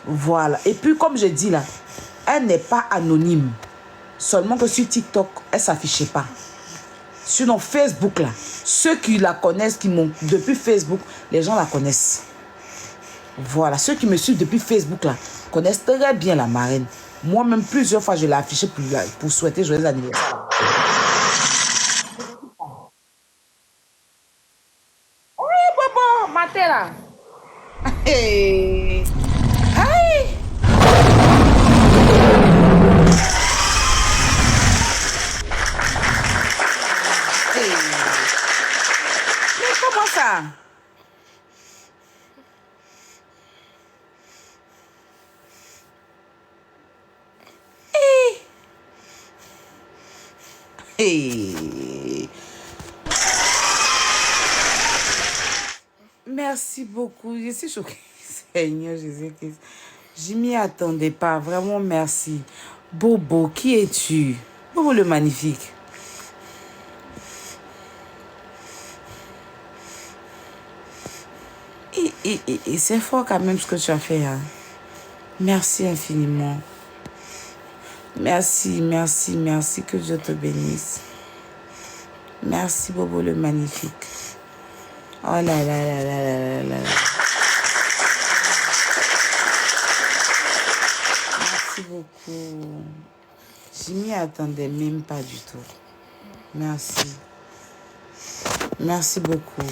Voilà. Et puis, comme je dis là, elle n'est pas anonyme. Seulement que sur TikTok, elle ne s'affichait pas. Sinon, Facebook, là, ceux qui la connaissent, qui m'ont depuis Facebook, les gens la connaissent. Voilà. Ceux qui me suivent depuis Facebook, là, connaissent très bien la marraine. Moi-même, plusieurs fois, je l'ai affichée pour souhaiter joyeux anniversaire. Oui, Bobo, maté là. Hey. Aïe. Hey. Mais comment ça? Hey. Merci beaucoup. Je suis choquée. Seigneur Jésus-Christ. Je m'y attendais pas. Vraiment, merci. Bobo, qui es-tu? Bobo le magnifique. Et c'est fort quand même ce que tu as fait. Hein. Merci infiniment. Merci, merci, merci. Que Dieu te bénisse. Merci, Bobo le magnifique. Oh là là là là là là là. Merci beaucoup. Je m'y attendais même pas du tout. Merci. Merci beaucoup.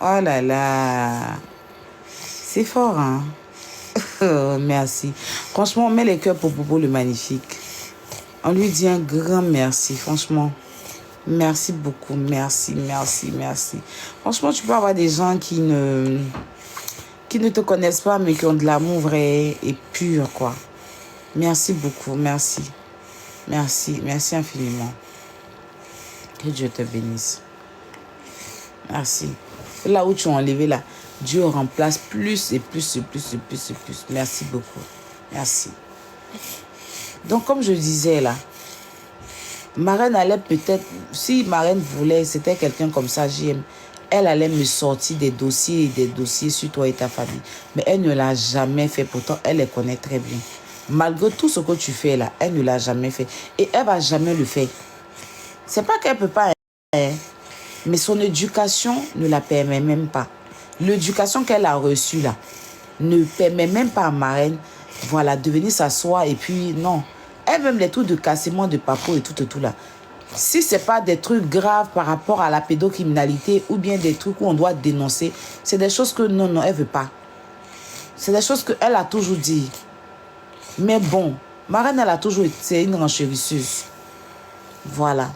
Oh là là. C'est fort, hein? Oh, merci. Franchement, on met les cœurs pour Bobo le magnifique. On lui dit un grand merci, franchement. Merci beaucoup, merci, merci, merci. Franchement, tu peux avoir des gens qui ne te connaissent pas, mais qui ont de l'amour vrai et pur, quoi. Merci beaucoup, merci. Merci, merci infiniment. Que Dieu te bénisse. Merci. Là où tu as enlevé, là, Dieu remplace plus et plus et plus et plus et plus. Merci beaucoup. Merci. Donc, comme je disais, là, Marraine allait peut-être, si Marraine voulait, c'était quelqu'un comme ça, JM, elle allait me sortir des dossiers sur toi et ta famille. Mais elle ne l'a jamais fait. Pourtant, elle les connaît très bien. Malgré tout ce que tu fais là, elle ne l'a jamais fait. Et elle ne va jamais le faire. C'est pas qu'elle ne peut pas, hein, mais son éducation ne la permet même pas. L'éducation qu'elle a reçue là ne permet même pas à Marraine, voilà, de venir s'asseoir et puis non. Elle-même, les trucs de cassement de papo et tout là. Si ce n'est pas des trucs graves par rapport à la pédocriminalité ou bien des trucs où on doit dénoncer, c'est des choses que non, elle ne veut pas. C'est des choses qu'elle a toujours dit. Mais bon, Marraine, elle a toujours été une renchérisseuse. Voilà.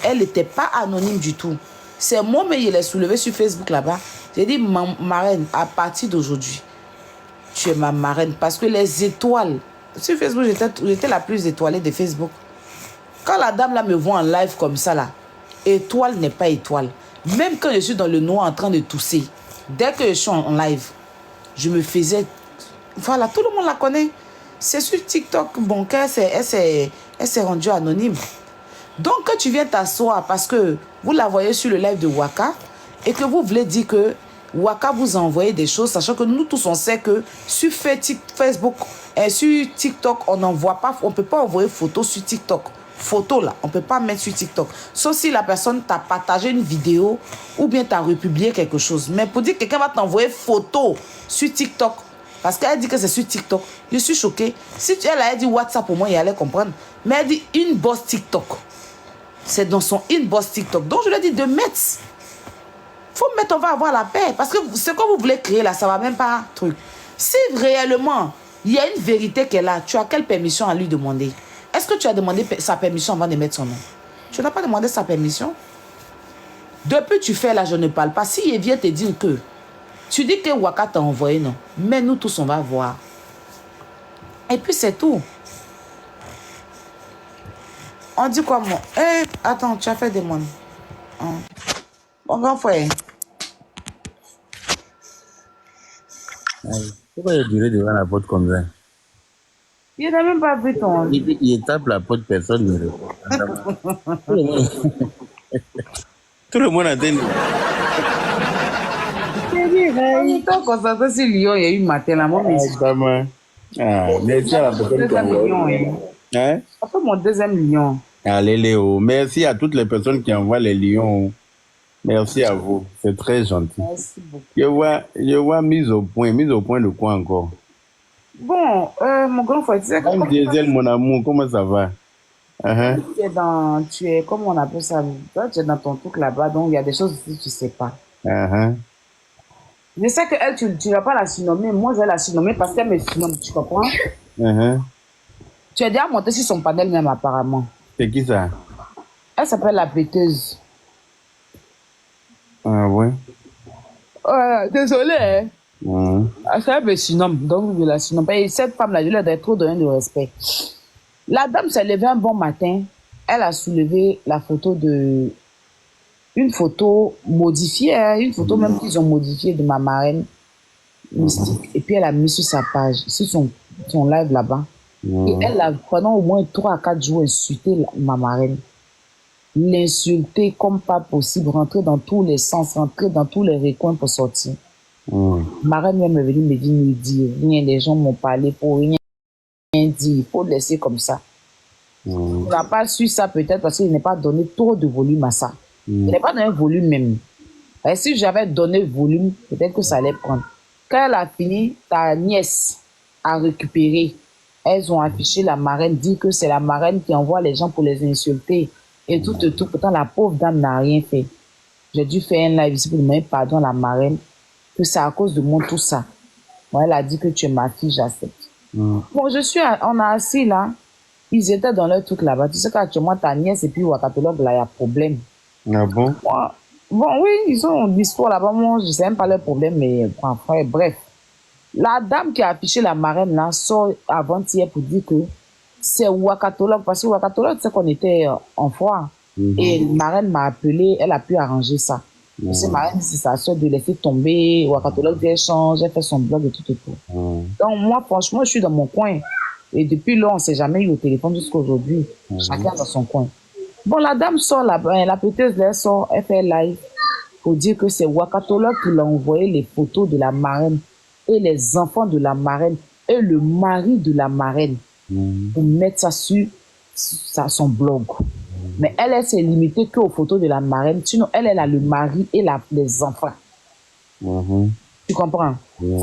Elle n'était pas anonyme du tout. C'est moi, mais il est soulevé sur Facebook là-bas. J'ai dit, Marraine, à partir d'aujourd'hui, tu es ma marraine. Parce que les étoiles, sur Facebook, j'étais la plus étoilée de Facebook. Quand la dame là me voit en live comme ça là, étoile n'est pas étoile. Même quand je suis dans le noir en train de tousser, dès que je suis en live, je me faisais... Voilà, tout le monde la connaît. C'est sur TikTok, bon, elle s'est rendue anonyme. Donc, quand tu viens t'asseoir parce que vous la voyez sur le live de Waka et que vous voulez dire que Waka vous a envoyé des choses, sachant que nous tous, on sait que sur Facebook et sur TikTok, on n'envoie pas, on ne peut pas envoyer photo sur TikTok. Photo là, on ne peut pas mettre sur TikTok. Sauf si la personne t'a partagé une vidéo ou bien t'a republié quelque chose. Mais pour dire que quelqu'un va t'envoyer photo sur TikTok, parce qu'elle dit que c'est sur TikTok, je suis choquée. Si elle a dit WhatsApp, pour moi, il allait comprendre. Mais elle dit inbox TikTok. C'est dans son inbox TikTok. Donc je lui ai dit de mettre. Faut mettre, on va avoir la paix. Parce que ce que vous voulez créer là, ça va même pas truc. Si réellement, il y a une vérité qu'elle a, tu as quelle permission à lui demander? Est-ce que tu as demandé sa permission avant de mettre son nom? Tu n'as pas demandé sa permission? Depuis tu fais là, je ne parle pas. Si il vient te dire que, tu dis que Waka t'a envoyé, non. Mais nous tous, on va voir. Et puis c'est tout. On dit quoi, moi? Eh, attends, tu as fait des moines. Bon, grand frère. Pourquoi il durait devant la porte comme ça? Il n'a même pas vu ton... Il tape la porte, personne ne répond. Tout le monde a dit... On est concentré sur Lyon, il y a eu matin là, moi. Ah, merci à la personne qui a Deuxième million, envoyé. hein. Hein? Ça fait mon deuxième million. Allez, Léo. Merci à toutes les personnes qui envoient les lions. Merci à vous. C'est très gentil. Merci beaucoup. Je vois mise au point. Mise au point de quoi encore? Bon, mon grand frère, tu sais que Même Diesel, mon amour, comment ça va? Uh-huh. tu es, comment on appelle ça? Toi, tu es dans ton truc là-bas, donc il y a des choses que tu sais pas. Uh-huh. Je sais que elle, tu vas pas la surnommer. Moi, je vais la surnommer parce qu'elle me surnomme, tu comprends? Uh-huh. Tu es déjà monté sur son panel même, apparemment. C'est qui ça? Elle s'appelle la péteuse. Ah ouais? Désolée, hein. Mhm. Elle me surnomme, donc je la surnomme. Et cette femme-là, je lui ai trop donné de respect. La dame s'est levée un bon matin. Elle a soulevé la photo de... Une photo modifiée, hein, une photo même qu'ils ont modifiée de ma marraine mystique. Et puis elle a mis sur sa page, sur son live là-bas. Et elle a, pendant au moins 3 à 4 jours, insulté ma marraine. L'insulter comme pas possible, rentrer dans tous les sens, rentrer dans tous les recoins pour sortir. Ma reine même est venue me dire, ne dis rien, les gens m'ont parlé pour rien dire, il faut laisser comme ça. On n'a pas su ça peut-être parce qu'il n'est pas donné trop de volume à ça. Il n'est pas donné volume même. Et si j'avais donné volume, peut-être que ça allait prendre. Quand elle a fini, ta nièce a récupéré. Elles ont affiché la marraine, dit que c'est la marraine qui envoie les gens pour les insulter. Et tout. Pourtant, la pauvre dame n'a rien fait. J'ai dû faire un live ici pour demander pardon à la marraine, que c'est à cause de moi tout ça. Bon, elle a dit que tu es ma fille, j'accepte. Bon, on a assis là. Ils étaient dans leur truc là-bas. Tu sais qu'actuellement, ta nièce et puis Wakatolog, là, il y a problème. Ah bon? Bon, oui, ils ont un discours là-bas. Moi, je ne sais même pas leur problème, mais enfin, bref. La dame qui a affiché la marraine là sort avant-hier pour dire que c'est Wakatolog, parce que Wakatolog, tu sais qu'on était en foire. Et la marraine m'a appelé, elle a pu arranger ça. Parce que marraine, c'est sa soeur de laisser tomber. Wakatolog, elle change, elle fait son blog et tout. Donc, moi, franchement, je suis dans mon coin. Et depuis là, on ne s'est jamais eu au téléphone jusqu'à aujourd'hui. Chacun dans son coin. Bon, la dame sort là-bas, la péteuse, elle sort, elle fait live pour dire que c'est Wakatolog qui l'a envoyé les photos de la marraine et les enfants de la marraine et le mari de la marraine pour mettre ça sur son blog. Mais elle s'est limitée qu'aux photos de la marraine. Sinon, elle a le mari et les enfants. Tu comprends?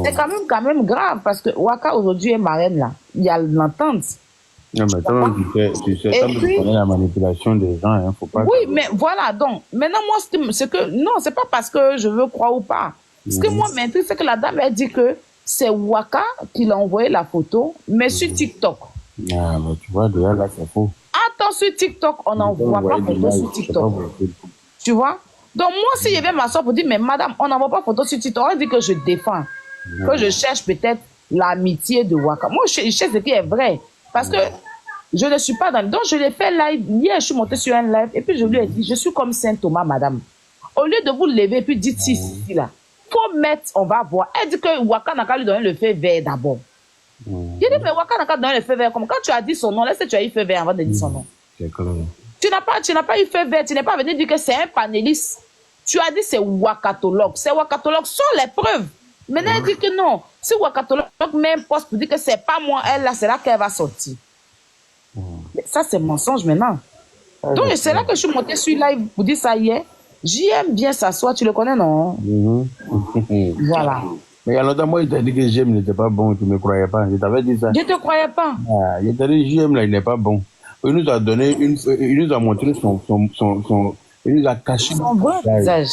C'est quand même grave parce que Waka aujourd'hui est marraine là. Il y a l'entente. Non, mais toi, tu sais, comme tu connais la manipulation des gens, hein, faut pas. Oui, mais voilà, donc, maintenant, moi, c'est que, non, c'est pas parce que je veux croire ou pas. Ce que moi m'intrigue, c'est que la dame, elle dit que c'est Waka qui l'a envoyé la photo, mais sur TikTok. Ah, mais tu vois, déjà là, c'est faux. Attends, sur TikTok, on n'envoie pas photo sur TikTok. Tu vois? Donc, moi, si je vais m'asseoir pour dire, mais madame, on n'envoie pas photo sur TikTok, on dit que je défends, que je cherche peut-être l'amitié de Waka. Moi, je cherche ce qui est vrai. Parce que je ne suis pas dans... Donc, je l'ai fait live. Hier, je suis montée sur un live et puis je lui ai dit, je suis comme Saint Thomas, madame. Au lieu de vous lever et puis dites si, là, faut mettre, on va voir. Elle dit que Waka n'a qu'à lui donner le feu vert d'abord. J'ai dit, mais Waka n'a qu'à donner le feu vert. Comme quand tu as dit son nom, laisse que tu as eu feu vert avant de dire son nom. C'est clair. Tu n'as pas eu feu vert. Tu n'es pas venu dire que c'est un panéliste. Tu as dit c'est Wakatolog. C'est Wakatolog. Sont les preuves. Maintenant, elle dit que non. Si Wakatolog met un poste pour dire que c'est pas moi, elle, là, c'est là qu'elle va sortir. Mais ça, c'est mensonge maintenant. Donc, c'est là que je suis montée sur live pour dire ça hier. J'aime bien s'asseoir. Tu le connais, non? Voilà. Mais il y a longtemps, moi, il t'a dit que JM n'était pas bon. Tu ne me croyais pas. Je t'avais dit ça. Je ne te croyais pas. Ah, il t'a dit JM, là, il n'est pas bon. Il nous a donné il nous a montré il nous a caché son vrai visage.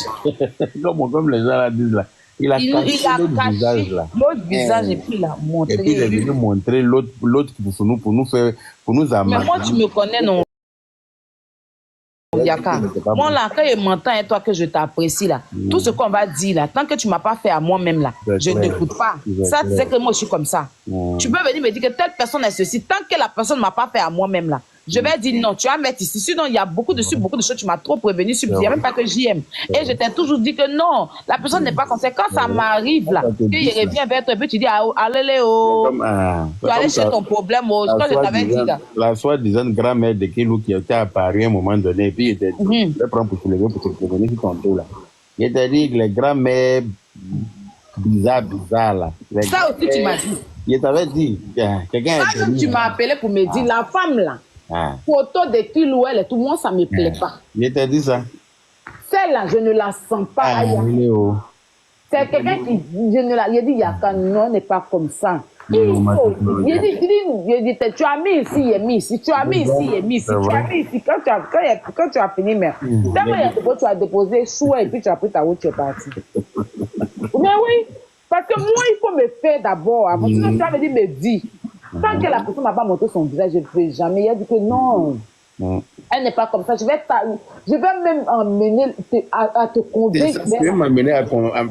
comme les gens là disent là. Il a caché l'autre visage là. L'autre visage et puis il a montré. Et puis il est venu montrer l'autre pour nous amener. Mais moi, tu me connais, non? Yaka. Moi, là, quand il m'entend et toi que je t'apprécie, là, tout ce qu'on va dire, là, tant que tu ne m'as pas fait à moi-même, là, je ne t'écoute pas. Ça, tu sais que moi, je suis comme ça. Tu peux venir me dire que telle personne est ceci. Tant que la personne ne m'a pas fait à moi-même, là, je vais dire non, tu vas mettre ici. Sinon, il y a beaucoup de choses, tu m'as trop prévenu. Il n'y a même pas que j'aime. Et je t'ai toujours dit que non, la personne n'est pas comme ça. Quand ça m'arrive, là, qu'il revient vers toi, et puis tu dis, allez, Léo, tu allais chez ton problème, quand je t'avais dit, là. La soi-disant grand-mère de Kilou qui était apparue à un moment donné, et puis il était dit, je vais prendre pour te lever, pour te prévenir sur ton dos, là. Il était dit que les grand-mères bizarres, là. Ça aussi, tu m'as dit. Je t'avais dit, quelqu'un Quand est même, tu m'as appelé pour me dire, la femme là, photo de qui ou elle et tout, moi ça me plaît pas. Je t'ai dit ça. Celle-là, je ne la sens pas. C'est quelqu'un qui, je ne la, il dit, Yaka, non, n'est pas comme ça. Il faut, il dit, tu as mis ici, il est mis ici, tu as mis ici, il est mis ici, tu as mis ici, quand tu as fini, mais, tu as déposé choix et puis tu as pris ta route, tu es parti. Mais oui, parce que moi, il faut me faire d'abord, avant, sinon tu vas me dire, me dis. Tant que la personne n'a pas montré son visage, je ne peux jamais. Il a dit que non. Elle n'est pas comme ça. Je vais même emmener à te convaincre. Tu veux m'amener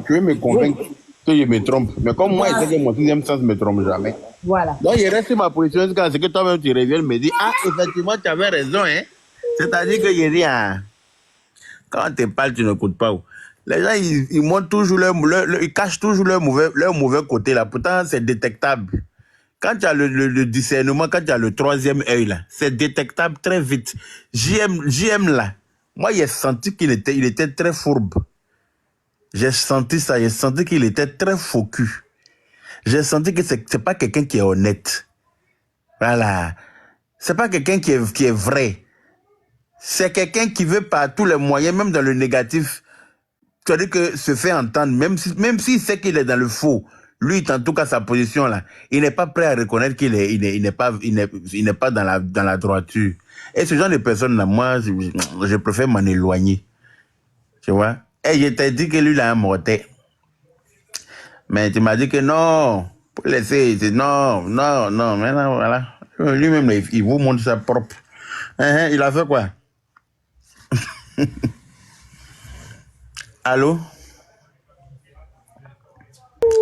tu veux me convaincre que je me trompe. Mais comme moi, je sais que mon sixième sens ne me trompe jamais. Voilà. Donc, il reste ma position jusqu'à ce que toi-même tu reviennes me dire, ah, effectivement, tu avais raison, hein. C'est-à-dire que j'ai dit, ah, quand on te parle, tu n'écoutes pas. Les gens, ils montrent toujours ils cachent toujours leur mauvais côté, là. Pourtant, c'est détectable. Quand tu as le discernement, quand tu as le troisième œil, là, c'est détectable très vite. JM, là, moi, j'ai senti qu'il était très fourbe. J'ai senti ça, j'ai senti qu'il était très faux cul. J'ai senti que c'est pas quelqu'un qui est honnête. Voilà. C'est pas quelqu'un qui est vrai. C'est quelqu'un qui veut par tous les moyens, même dans le négatif, c'est-à-dire que se fait entendre, même s'il sait qu'il est dans le faux. Lui, en tout cas, sa position là, il n'est pas prêt à reconnaître qu'il n'est pas dans la droiture. Et ce genre de personnes là, moi, je préfère m'en éloigner. Tu vois? Et je t'ai dit que lui, il a un mortel. Mais tu m'as dit que non, pour laisser, non, maintenant, voilà. Lui-même, il vous montre sa propre. Il a fait quoi? Allô?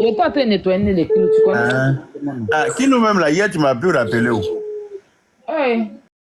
Il est en train de nettoyer les clous, tu connais. Qui nous-mêmes là, hier, tu m'as pu rappeler où? Oui.